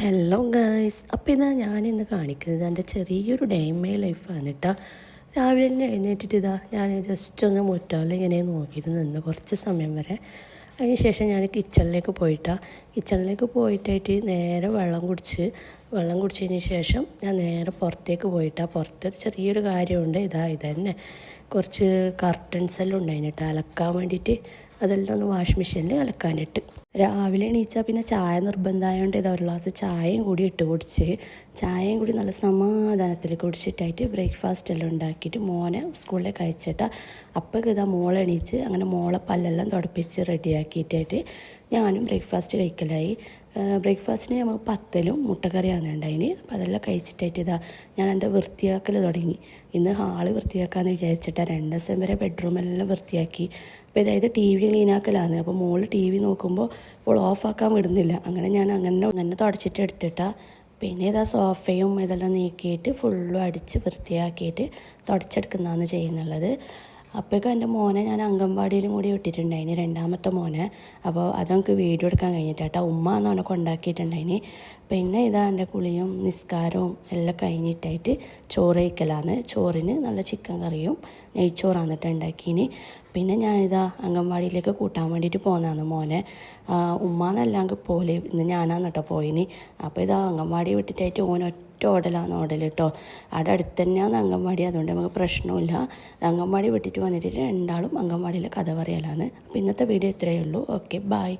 Hello guys, അപ്പോൾ ഇതാ ഞാനിന്ന് കാണിക്കുന്നത് എൻ്റെ ചെറിയൊരു ഡേ ഇൻ മൈ ലൈഫാണ് കേട്ടോ. രാവിലെ തന്നെ എഴുന്നേറ്റിട്ട് ഞാൻ ജസ്റ്റ് ഒന്ന് മുറ്റാളിൽ ഇങ്ങനെ നോക്കിയിട്ട് നിന്ന് കുറച്ച് സമയം വരെ. അതിന് ശേഷം ഞാൻ കിച്ചണിലേക്ക് പോയിട്ടായിട്ട് നേരെ വെള്ളം കുടിച്ചതിന് ശേഷം ഞാൻ നേരെ പുറത്തേക്ക് പുറത്തൊരു ചെറിയൊരു കാര്യമുണ്ട്. ഇതന്നെ കുറച്ച് കർട്ടൻസ് എല്ലാം ഉണ്ടായിന് കേട്ടോ അലക്കാൻ വേണ്ടിയിട്ട്. അതെല്ലാം ഒന്ന് വാഷ് മെഷീനിൽ അലക്കാനിട്ട് രാവിലെ എണീച്ചാൽ പിന്നെ ചായ നിർബന്ധമായതുകൊണ്ട് ഒരു ഗ്ലാസ് ചായയും കൂടി ചായയും കൂടി നല്ല സമാധാനത്തിൽ കുടിച്ചിട്ടായിട്ട് ബ്രേക്ക്ഫാസ്റ്റ് എല്ലാം ഉണ്ടാക്കിയിട്ട് മോനെ സ്കൂളിലേക്ക് അയച്ചിട്ടാ. അപ്പോൾ മോളെ എണീച്ച് അങ്ങനെ മോളെ പല്ലെല്ലാം തുടപ്പിച്ച് റെഡിയാക്കിയിട്ടായിട്ട് ഞാനും ബ്രേക്ക്ഫാസ്റ്റ് കഴിക്കലായി. ബ്രേക്ക്ഫാസ്റ്റിന് നമുക്ക് പത്തലും മുട്ടക്കറിയാണ് ഉണ്ടായിന്. അപ്പോൾ അതെല്ലാം കഴിച്ചിട്ടായിട്ട് ഞാൻ എൻ്റെ വൃത്തിയാക്കൽ തുടങ്ങി. ഇന്ന് ഹാള് വൃത്തിയാക്കാമെന്ന് വിചാരിച്ചിട്ടാണ്. 2 ദിവസം വരെ ബെഡ്റൂമെല്ലാം വൃത്തിയാക്കി. അപ്പോൾ ടി വി ക്ലീനാക്കലാണ്. അപ്പോൾ മോള് ടി വി നോക്കുമ്പോൾ ഇപ്പോൾ ഓഫാക്കാൻ വിടുന്നില്ല. അങ്ങനെ ഞാൻ അങ്ങനെ തുടച്ചിട്ട് എടുത്തിട്ടാണ്. പിന്നെ സോഫയും ഇതെല്ലാം നീക്കിയിട്ട് ഫുള്ളും അടിച്ച് വൃത്തിയാക്കിയിട്ട് തുടച്ചെടുക്കുന്നതാണ് ചെയ്യുന്നുള്ളത്. അപ്പോഴേക്കും എൻ്റെ മോനെ ഞാൻ അംഗൻവാടിയിലും കൂടി വിട്ടിട്ടുണ്ടായിന്, 2ാമത്തെ മോനെ. അപ്പോൾ അതെനിക്ക് വീഡിയോ എടുക്കാൻ കഴിഞ്ഞിട്ടാ. ഉമ്മ എന്ന് അവനെ കൊണ്ടാക്കിയിട്ടുണ്ടായിന്. പിന്നെ എൻ്റെ കുളിയും നിസ്കാരവും എല്ലാം കഴിഞ്ഞിട്ടായിട്ട് ചോറ് കഴിക്കലാണ്. ചോറിന് നല്ല ചിക്കൻ കറിയും നെയ്ച്ചോറാണ് ഉണ്ടാക്കിന്. പിന്നെ അംഗൻവാടിയിലേക്ക് കൂട്ടാൻ വേണ്ടിയിട്ട് പോകുന്നതാണ് മോനെ. ഉമ്മാന്നല്ലെങ്കിൽ പോലെ ഇന്ന് ഞാനാണ് കേട്ടോ പോയിന്. അപ്പോൾ അംഗൻവാടി വിട്ടിട്ടായിട്ട് ഓനൊറ്റ ഓടൽ കേട്ടോ. അവിടെ അടുത്ത് തന്നെയാണ് അംഗൻവാടി, അതുകൊണ്ട് നമുക്ക് പ്രശ്നമില്ല. അംഗൻവാടി വിട്ടിട്ട് വന്നിട്ട് 2 ആളും അംഗൻവാടിയിലെ കഥ പറയലാണ്. അപ്പോൾ ഇന്നത്തെ വീഡിയോ ഇത്രയേ ഉള്ളൂ. Okay, by.